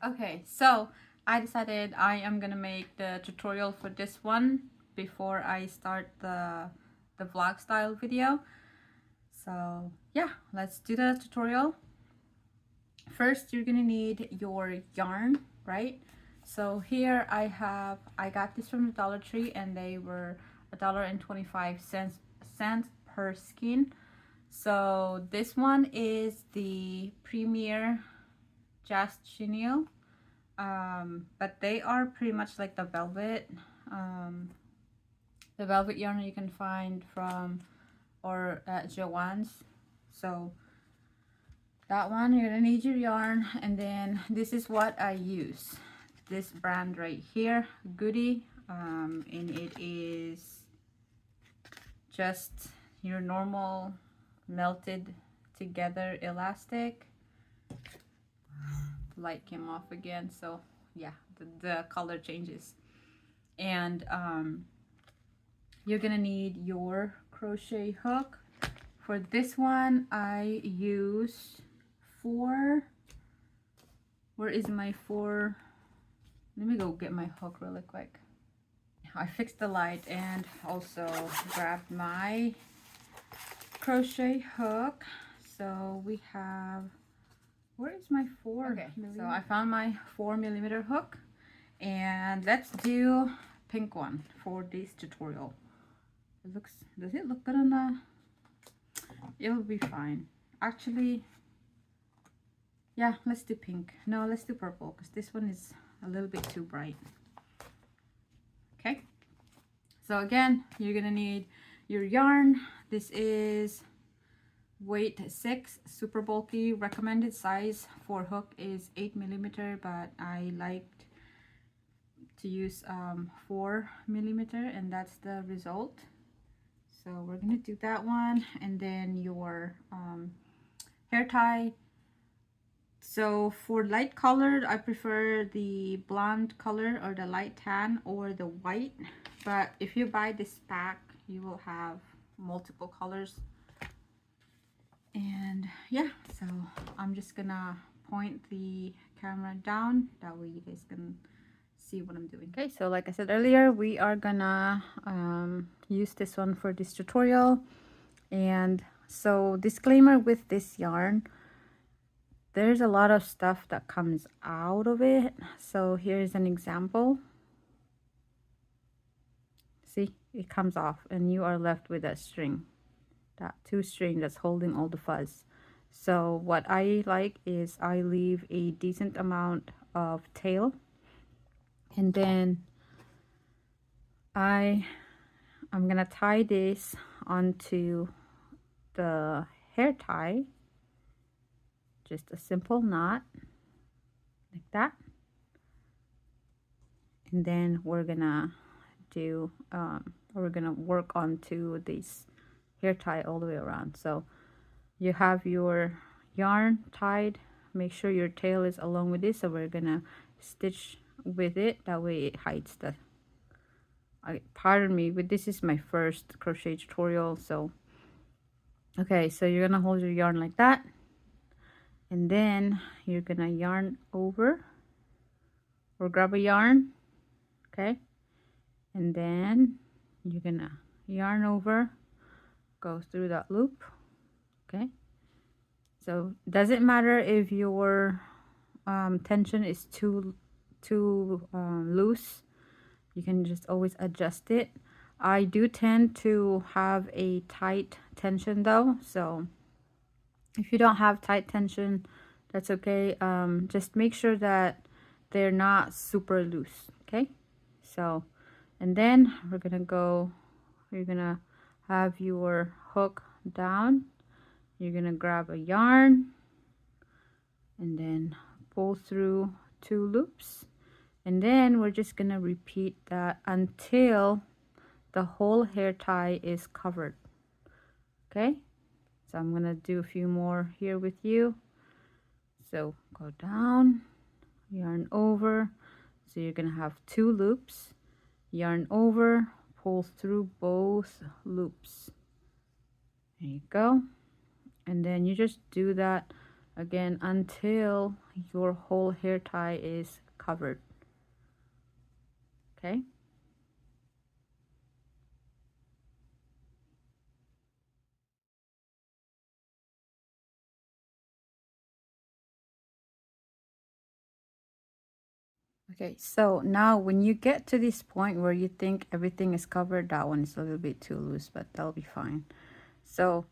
Okay, so I decided I am gonna make the tutorial for this one before I start the vlog style video. So yeah, let's do the tutorial. First, you're gonna need your yarn, right? So here I got this from the Dollar Tree and they were $1.25 per skein. So this one is the Premier Just Chenille. But they are pretty much like the velvet yarn you can find from or at Joann's. So that one, you're gonna need your yarn, and then this is what I use. This brand right here, Goody, and it is just your normal melted together elastic. The light came off again, so yeah, the color changes. And you're gonna need your crochet hook. For this one I use 4. Where is my 4? Let me go get my hook really quick. I fixed the light and also grabbed my crochet hook. So we have, where is my 4? Okay, so I found my 4mm hook, and let's do pink one for this tutorial. It looks, does it look good on the, it'll be fine actually. Yeah, let's do pink. No, let's do purple because this one is a little bit too bright. Okay, so again, you're gonna need your yarn. This is weight 6, super bulky. Recommended size for hook is 8mm, but I liked to use 4mm, and that's the result. So we're gonna do that one, and then your hair tie. So for light colored, I prefer the blonde color or the light tan or the white, but if you buy this pack you will have multiple colors. And yeah, so I'm just gonna point the camera down, that way you guys can see what I'm doing. Okay, so like I said earlier, we are gonna use this one for this tutorial. And so disclaimer with this yarn, there's a lot of stuff that comes out of it. So here's an example. See, it comes off and you are left with that string, that 2 string that's holding all the fuzz. So what I like is I leave a decent amount of tail, and then I'm gonna tie this onto the hair tie, just a simple knot like that. And then we're gonna do we're gonna work onto this hair tie all the way around. So you have your yarn tied, make sure your tail is along with this. So we're gonna stitch with it, that way it hides the, pardon me, but this is my first crochet tutorial. So okay, so you're gonna hold your yarn like that, and then you're gonna yarn over or grab a yarn, okay, and then you're gonna yarn over, go through that loop. Okay, so doesn't matter if your tension is too loose, you can just always adjust it. I do tend to have a tight tension though, so if you don't have tight tension, that's okay. Just make sure that they're not super loose. Okay, so and then we're gonna go, you're gonna have your hook down, you're gonna grab a yarn and then pull through 2 loops, and then we're just gonna repeat that until the whole hair tie is covered. Okay, so I'm gonna do a few more here with you. So go down, yarn over, so you're gonna have 2 loops, yarn over, pull through both loops. There you go. And then you just do that again until your whole hair tie is covered. Okay. Okay, so now when you get to this point where you think everything is covered, that one is a little bit too loose, but that'll be fine. So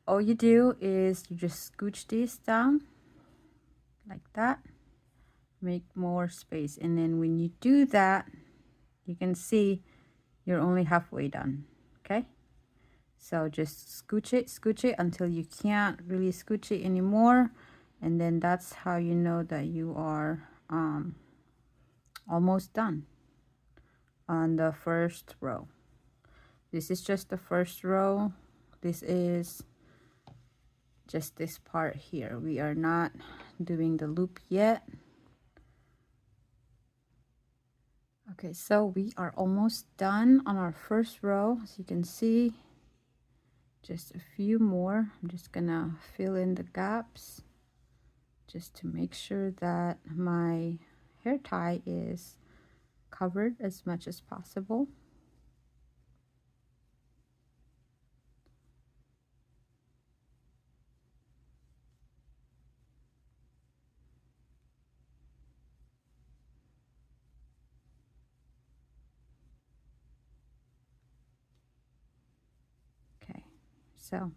all you do is you just scooch this down like that, make more space, and then when you do that, you can see you're only halfway done. Okay, so just scooch it until you can't really scooch it anymore, and then that's how you know that you are almost done on the first row. This is just the first row. This is just this part here. We are not doing the loop yet. Okay, so we are almost done on our first row. As you can see, just a few more. I'm just gonna fill in the gaps just to make sure that my hair tie is covered as much as possible. Okay, so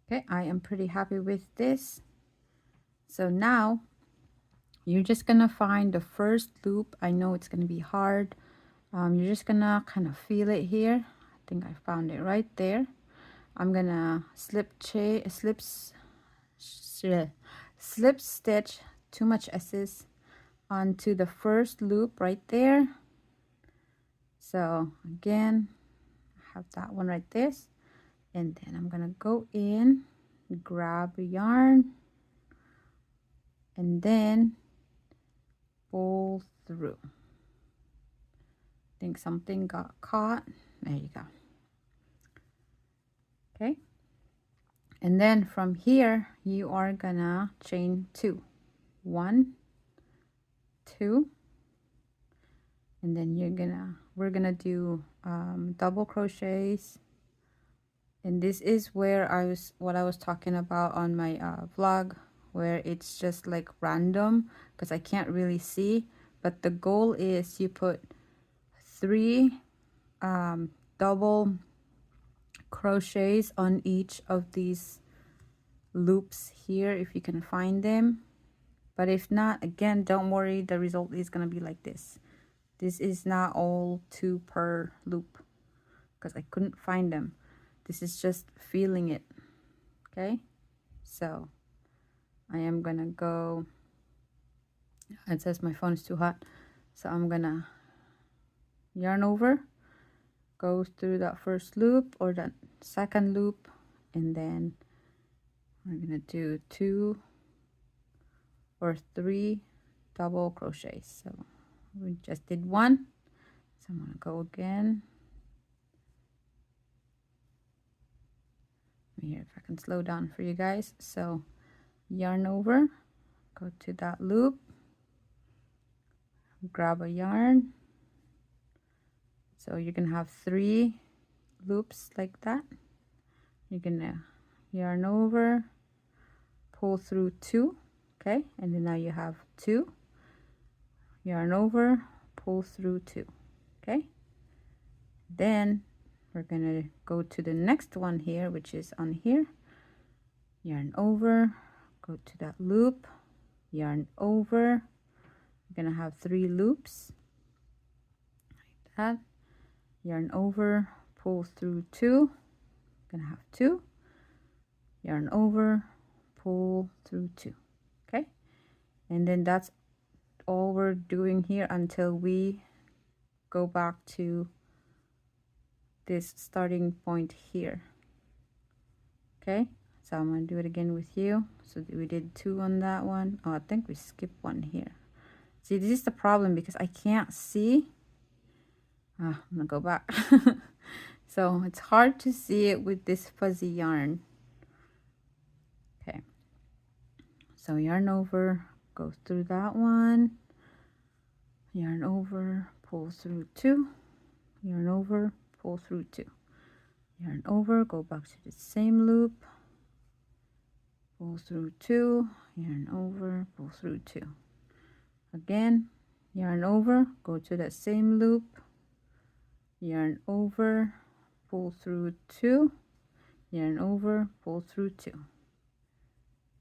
okay, I am pretty happy with this. So now you're just gonna find the first loop. I know it's gonna be hard. You're just gonna kind of feel it here. I think I found it right there. I'm gonna slip stitch, too much S's, onto the first loop right there. So again, I have that one right there, and then I'm gonna go in, grab a yarn, and then pull through. I think something got caught. There you go. Okay, and then from here you are gonna chain 2, 1, 2, and then we're gonna do double crochets, and this is where what I was talking about on my vlog, where it's just like random because I can't really see, but the goal is you put 3 double crochets on each of these loops here if you can find them. But if not, again, don't worry, the result is going to be like this. This is not all 2 per loop because I couldn't find them. This is just feeling it. Okay, so I am gonna go, it says my phone is too hot, so I'm gonna yarn over, go through that first loop or that second loop, and then we're gonna do 2 or 3 double crochets. So we just did 1, so I'm gonna go again. Here, if I can slow down for you guys. So yarn over, go to that loop, grab a yarn. So you're gonna have 3 loops like that. You're gonna yarn over, pull through 2, okay, and then now you have 2, yarn over, pull through 2, okay. Then we're gonna go to the next one here, which is on here, yarn over, go to that loop, yarn over. You're gonna have 3 loops like that, yarn over, pull through 2, gonna have 2, yarn over, pull through 2, okay. And then that's all we're doing here until we go back to this starting point here. Okay, so I'm gonna do it again with you. So we did 2 on that one. Oh, I think we skipped 1 here. See, this is the problem because I can't see. I'm gonna go back. So it's hard to see it with this fuzzy yarn. Okay, So yarn over, go through that one, yarn over, pull through 2, yarn over, pull through 2, yarn over, go back to the same loop, pull through 2, yarn over, pull through 2. Again, yarn over, go to that same loop, yarn over, pull through 2, yarn over, pull through 2.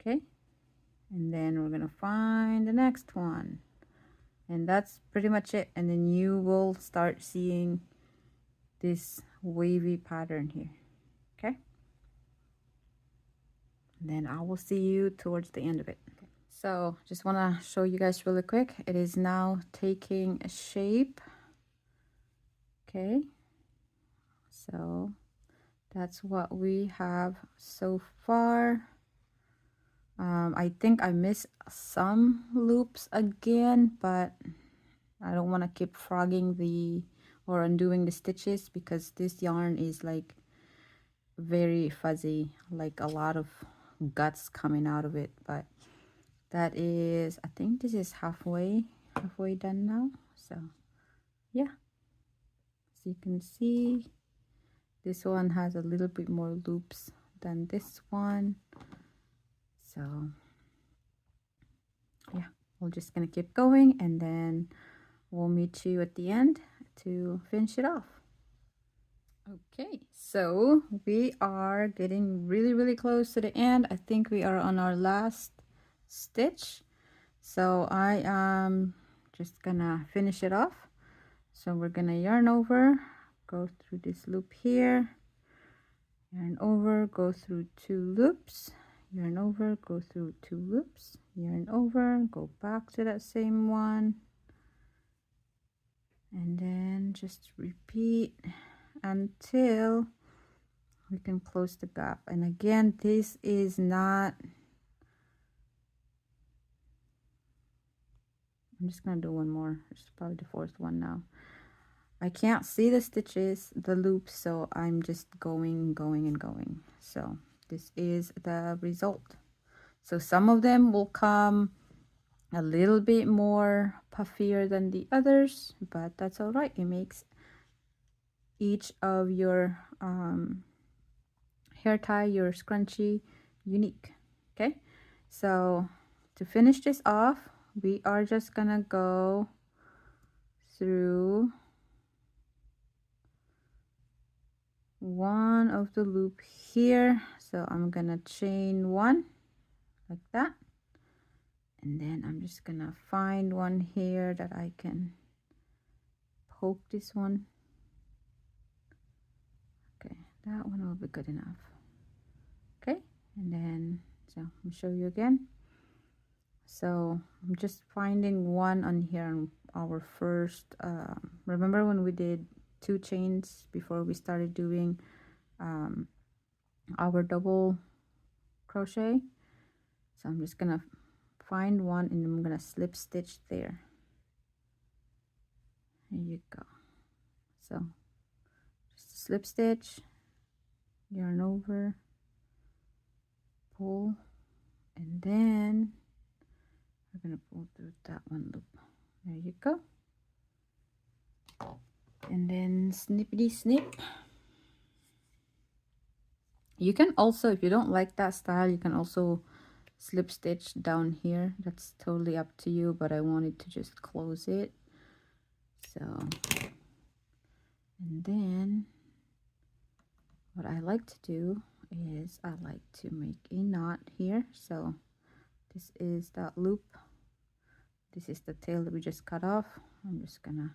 Okay, and then we're gonna find the next one, and that's pretty much it. And then you will start seeing this wavy pattern here. Okay, and then I will see you towards the end of it. Okay. So just want to show you guys really quick, it is now taking a shape. Okay, so that's what we have so far. I think I missed some loops again, but I don't want to keep frogging the or undoing the stitches because this yarn is like very fuzzy, like a lot of guts coming out of it. But that is, I think this is halfway done now. So yeah, as you can see, this one has a little bit more loops than this one. So yeah, we're just gonna keep going, and then we'll meet you at the end to finish it off. Okay, so we are getting really close to the end. I think we are on our last stitch, so I am just gonna finish it off. So we're gonna yarn over, go through this loop here, yarn over, go through 2 loops, yarn over, go through 2 loops, yarn over, go back to that same one, and then just repeat until we can close the gap. And again, this is not, I'm just gonna do one more. It's probably the 4th one now. I can't see the stitches, the loops, so I'm just going. So this is the result. So some of them will come a little bit more puffier than the others, but that's all right. It makes each of your hair tie, your scrunchie, unique. Okay, so to finish this off, we are just gonna go through one of the loop here. So I'm gonna chain 1 like that, and then I'm just gonna find one here that I can poke this one. Okay, that one will be good enough. Okay, and then so let me show you again. So I'm just finding one on here on our first remember when we did 2 chains before we started doing our double crochet? So I'm just gonna find one, and I'm gonna slip stitch there. There you go. So just slip stitch, yarn over, pull, and then we're gonna pull through that one loop. There you go. And then snippity snip. You can also, if you don't like that style, you can also slip stitch down here. That's totally up to you, but I wanted to just close it. So, and then what I like to do is I like to make a knot here. So this is that loop, this is the tail that we just cut off. I'm just gonna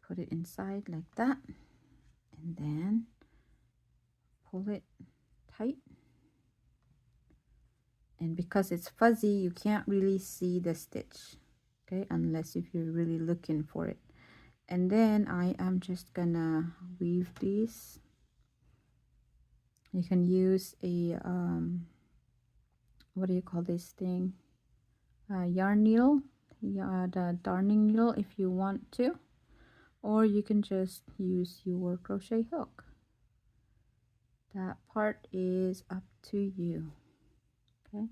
put it inside like that, and then pull it tight. And because it's fuzzy, you can't really see the stitch, okay, unless if you're really looking for it. And then I am just gonna weave these. You can use a what do you call this thing, yarn needle, the darning needle if you want to, or you can just use your crochet hook. That part is up to you. Okay,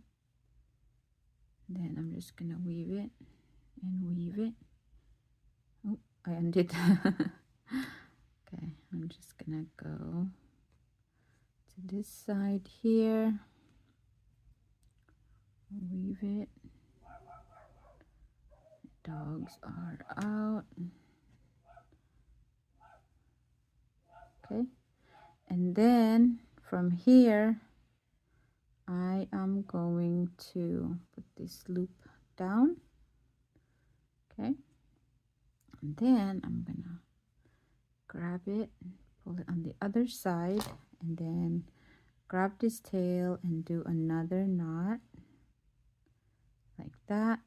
Then I'm just gonna weave it and weave it. Oh, I undid. Okay, I'm just gonna go to this side here, weave it. Dogs are out. Okay, and then from here I am going to put this loop down. Okay, and then I'm gonna grab it, pull it on the other side, and then grab this tail and do another knot like that.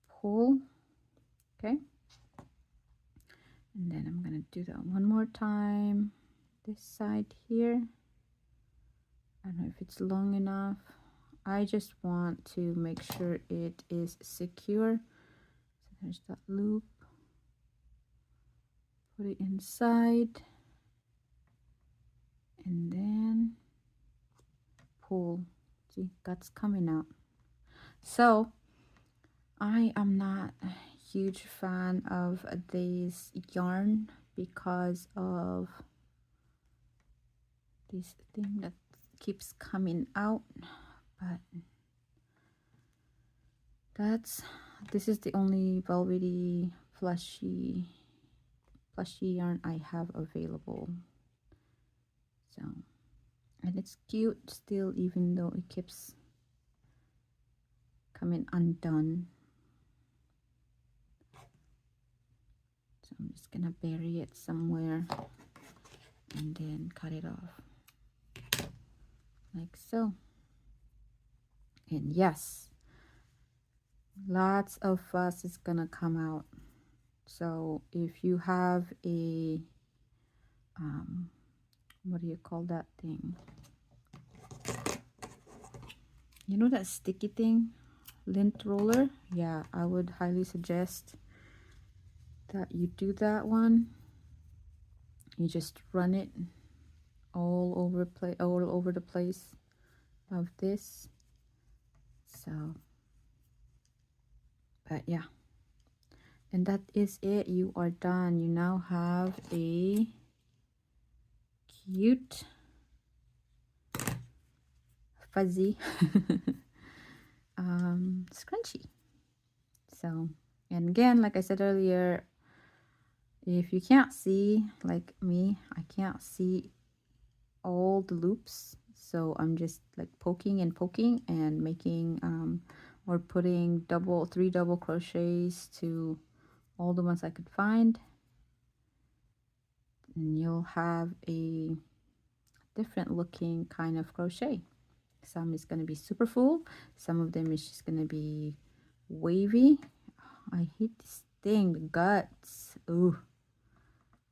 Pull. Okay, and then I'm gonna do that one more time, this side here. I don't know if it's long enough. I just want to make sure it is secure. So there's that loop. Put it inside and then pull. See, that's coming out. So I am not a huge fan of this yarn because of this thing that keeps coming out, but this is the only velvety plushy yarn I have available. So, and it's cute still, even though it keeps coming undone. So I'm just gonna bury it somewhere and then cut it off like so. And yes, lots of fuss is gonna come out. So if you have a what do you call that thing, you know, that sticky thing, lint roller, yeah, I would highly suggest that you do that one. You just run it all over the place of this. So, but yeah, and that is it. You are done. You now have a cute fuzzy scrunchie. So, and again, like I said earlier, if you can't see, like me, I can't see all the loops, so I'm just like poking and making or putting three double crochets to all the ones I could find, and you'll have a different looking kind of crochet. Some is going to be super full, some of them is just going to be wavy. I hate this thing, the guts. Ooh,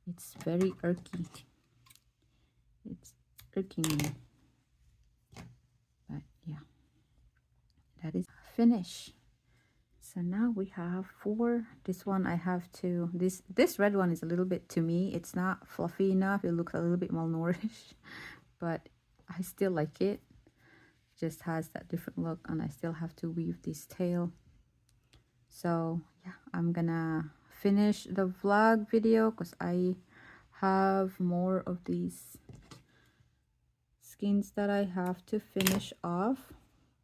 it's very irky. It's irking me. But yeah, that is finish. So now we have 4. This one I have to, this red one is a little bit, to me, it's not fluffy enough. It looks a little bit malnourished, but I still like it. Just has that different look, and I still have to weave this tail. So yeah, I'm gonna finish the vlog video because I have more of these skeins that I have to finish off,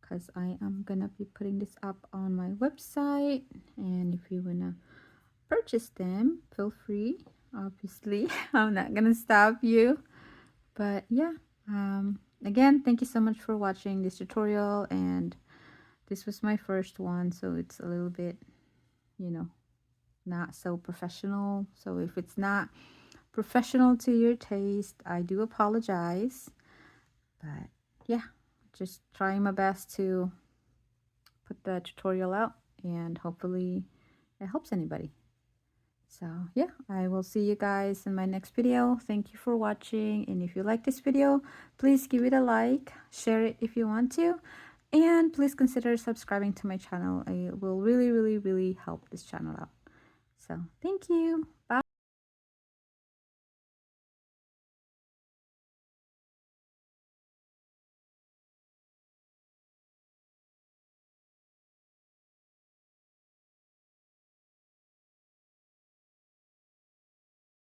because I am gonna be putting this up on my website, and if you wanna purchase them, feel free. Obviously I'm not gonna stop you, but yeah, again, thank you so much for watching this tutorial, and this was my first one, so it's a little bit, you know, not so professional. So if it's not professional to your taste, I do apologize. But yeah, just trying my best to put the tutorial out, and hopefully it helps anybody. So yeah, I will see you guys in my next video. Thank you for watching, and if you like this video, please give it a like, share it if you want to, and please consider subscribing to my channel. It will really help this channel out. So thank you. Bye.